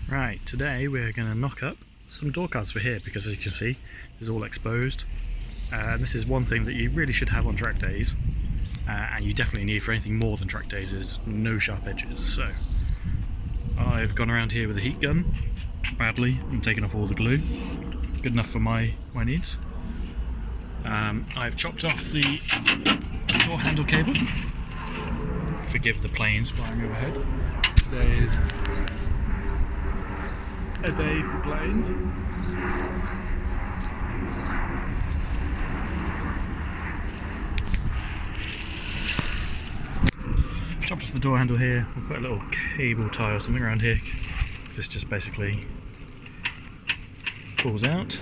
Right, today we're going to knock up some door cards for here because, as you can see, it's all exposed. This is one thing that you really should have on track days, and you definitely need for anything more than track days is no sharp edges. So I've gone around here with a heat gun badly and taken off all the glue. Good enough for my needs. I've chopped off the door handle cable. Forgive the planes flying overhead. Today is a day for planes. Chopped off the door handle here. We'll put a little cable tie or something around here because this just basically pulls out,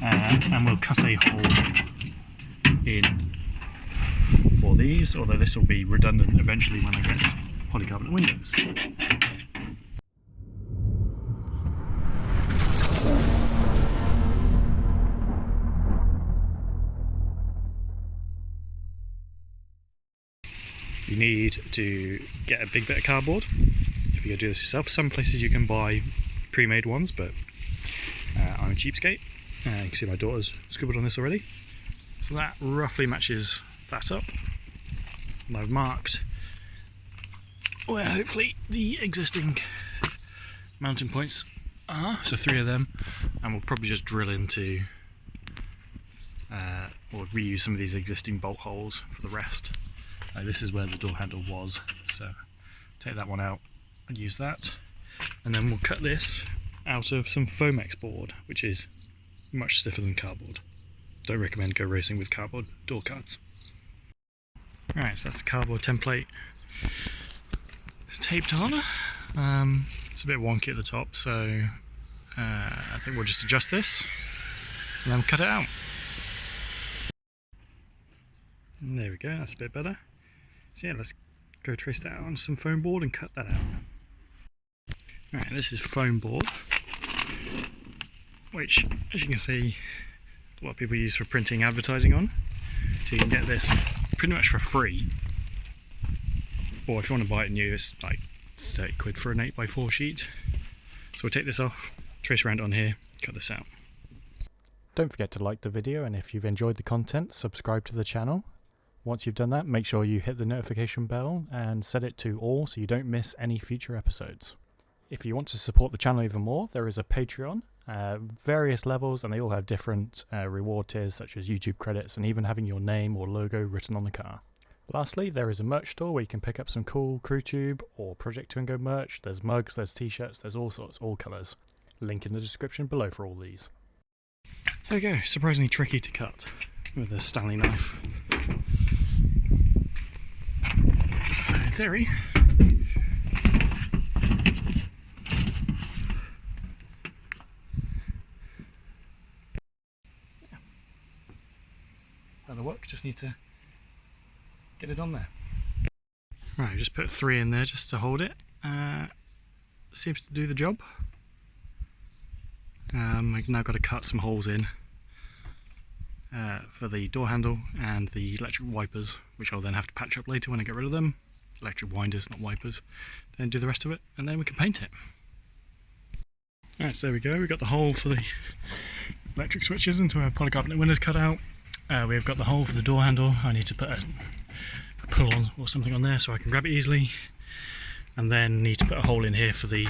and we'll cut a hole in for these, although this will be redundant eventually when I get polycarbonate windows. You need to get a big bit of cardboard if you're going to do this yourself. Some places you can buy pre-made ones, but I'm a cheapskate. You can see my daughter's scribbled on this already. So that roughly matches that up. And I've marked where hopefully the existing mounting points are, so 3 of them, and we'll probably just drill into or reuse some of these existing bolt holes for the rest. This is where the door handle was, so take that one out and use that, and then we'll cut this out of some foamex board, which is much stiffer than cardboard. Don't recommend go racing with cardboard door cards. Right, so that's the cardboard template. It's taped on. It's a bit wonky at the top, so I think we'll just adjust this and then cut it out. And there we go, that's a bit better. So yeah, let's go trace that out on some foam board and cut that out. Right, this is foam board, which, as you can see, a lot of people use for printing advertising on. So you can get this pretty much for free. Or if you want to buy it new, it's like 30 quid for an 8x4 sheet. So we'll take this off, trace around on here, cut this out. Don't forget to like the video, and if you've enjoyed the content, subscribe to the channel. Once you've done that, make sure you hit the notification bell and set it to all so you don't miss any future episodes. If you want to support the channel even more, there is a Patreon, various levels, and they all have different reward tiers such as YouTube credits and even having your name or logo written on the car. Lastly, there is a merch store where you can pick up some cool CrewTube or Project Twingo merch. There's mugs, there's t-shirts, there's all sorts, all colours. Link in the description below for all these. There we go, surprisingly tricky to cut with a Stanley knife. So in theory, that'll work, just need to get it on there. Right, just put 3 in there just to hold it. Seems to do the job. I've now got to cut some holes in for the door handle and the electric wipers, which I'll then have to patch up later when I get rid of them. Electric winders, not wipers. Then do the rest of it, and then we can paint it. Alright, so there we go. We've got the hole for the electric switches into our polycarbonate windows cut out. We've got the hole for the door handle. I need to put a pull on or something on there so I can grab it easily. And then need to put a hole in here for the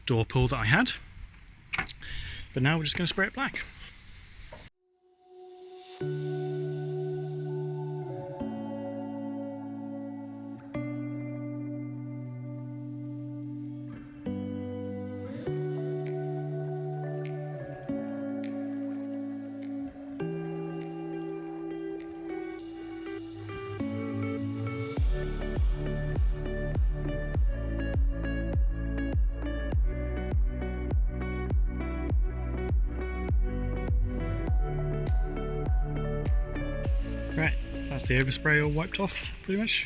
door pull that I had. But now we're just going to spray it black. Right, that's the overspray all wiped off, pretty much.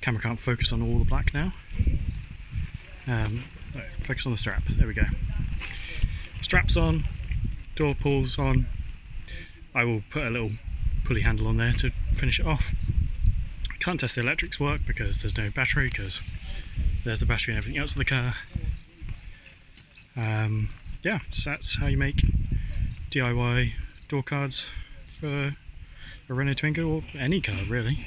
Camera can't focus on all the black now. Focus on the strap, there we go. Straps on, door pulls on. I will put a little pulley handle on there to finish it off. Can't test the electrics work because there's no battery, because there's the battery and everything else in the car. Yeah, so that's how you make DIY door cards for a Renault Twingo, or any car really.